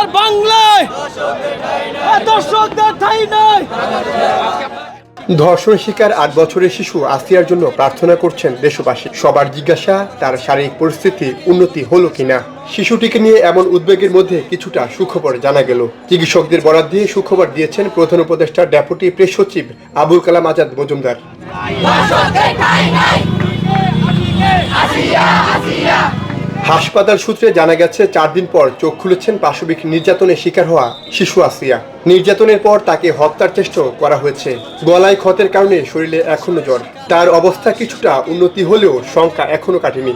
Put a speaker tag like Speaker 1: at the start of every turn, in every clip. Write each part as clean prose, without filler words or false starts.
Speaker 1: আমার বাংলায় দর্শকদের ঠাঁই নাই।
Speaker 2: ধর্ষণ শিকার ৮ বছরের শিশু আসিয়ার জন্য প্রার্থনা করছেন দেশবাসী। সবার জিজ্ঞাসা, তার শারীরিক পরিস্থিতি উন্নতি হলো কিনা। শিশুটিকে নিয়ে এমন উদ্বেগের মধ্যে কিছুটা সুখবর জানা গেল। চিকিৎসকদের বরাত দিয়ে সুখবর দিয়েছেন প্রধান উপদেষ্টা ডেপুটি প্রেস সচিব আবুল কালাম আজাদ মজুমদার। হাসপাতাল সূত্রে জানা গেছে ৪ দিন পর চোখ খুলেছেন পাশবিক নির্যাতনের শিকার হওয়া শিশু আসিয়া। নির্যাতনের পর তাকে হত্যার চেষ্টা করা হয়েছে। গলায় ক্ষতের কারণে শরীরে এখনো জ্বর। তার অবস্থা কিছুটা উন্নতি হলেও শঙ্কা এখনো কাটেনি।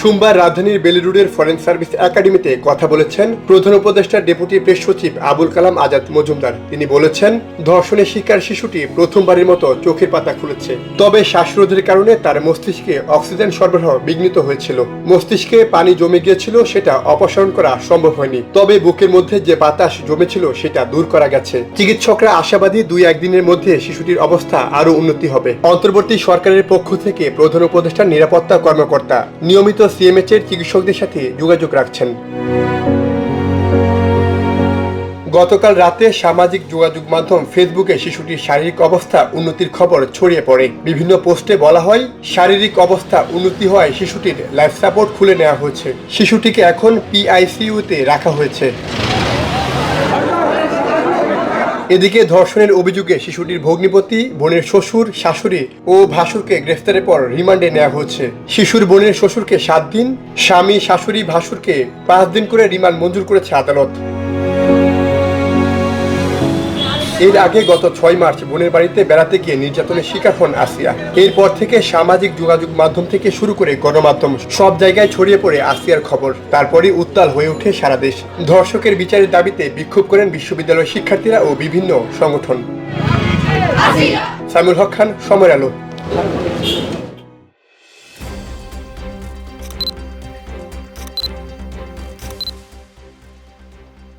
Speaker 2: সোমবার রাজধানীর বেলি রোডের ফরেন সার্ভিস একাডেমিতে কথা বলেছেন প্রধান উপদেষ্টা ডেপুটি প্রেস সচিব আবুল কালাম আজাদ মজুমদার। তিনি বলেছেন, ধর্ষণের শিকার শিশুটি প্রথমবারের মতো চোখের পাতা খুলেছে। তবে শ্বাসরোধের কারণে তার মস্তিষ্কে অক্সিজেন সরবরাহ বিঘ্নিত হয়েছিল। মস্তিষ্কে পানি জমে গিয়েছিল, সেটা অপসারণ করা সম্ভব হয়নি। তবে বুকের মধ্যে যে বাতাস জমেছিল সেটা দূর করা গেছে। চিকিৎসকরা আশাবাদী ২-১ দিনের মধ্যে শিশুটির অবস্থা আরো উন্নতি হবে। অন্তর্বর্তী সরকারের পক্ষ থেকে প্রধান উপদেষ্টার নিরাপত্তা কর্মকর্তা নিয়মিত সিএমএইচ এর চিকিৎসকদের সাথে যোগাযোগ রাখছেন। গতকাল রাতে সামাজিক যোগাযোগ মাধ্যম ফেসবুকে শিশুটির শারীরিক অবস্থা উন্নতির খবর ছড়িয়ে পড়ে। বিভিন্ন পোস্টে বলা হয়, শারীরিক অবস্থা উন্নতি হওয়ায় শিশুটির লাইফ সাপোর্ট খুলে নেওয়া হয়েছে। শিশুটিকে এখন PICU-তে রাখা হয়েছে। এদিকে ধর্ষণের অভিযোগে শিশুটির ভগ্নিপতি, বোনের শ্বশুর, শাশুড়ি ও ভাসুরকে গ্রেফতারের পর রিমান্ডে নেওয়া হয়েছে। শিশুর বোনের শ্বশুরকে 7 দিন, স্বামী, শাশুড়ি, ভাসুরকে 5 দিন করে রিমান্ড মঞ্জুর করেছে আদালত। এর আগে গত 6 মার্চ বোনের বাড়িতে বেড়াতে গিয়ে নির্যাতনের শিকার হন আসিয়া। এরপর থেকে সামাজিক যোগাযোগ মাধ্যম থেকে শুরু করে গণমাধ্যম সব জায়গায় ছড়িয়ে পড়ে আসিয়ার খবর। তারপরই উত্তাল হয়ে ওঠে সারা দেশ। ধর্ষকের বিচারের দাবিতে বিক্ষোভ করেন বিশ্ববিদ্যালয়ের শিক্ষার্থীরা ও বিভিন্ন সংগঠন। সামিউল হক খান, সময়ের আলো।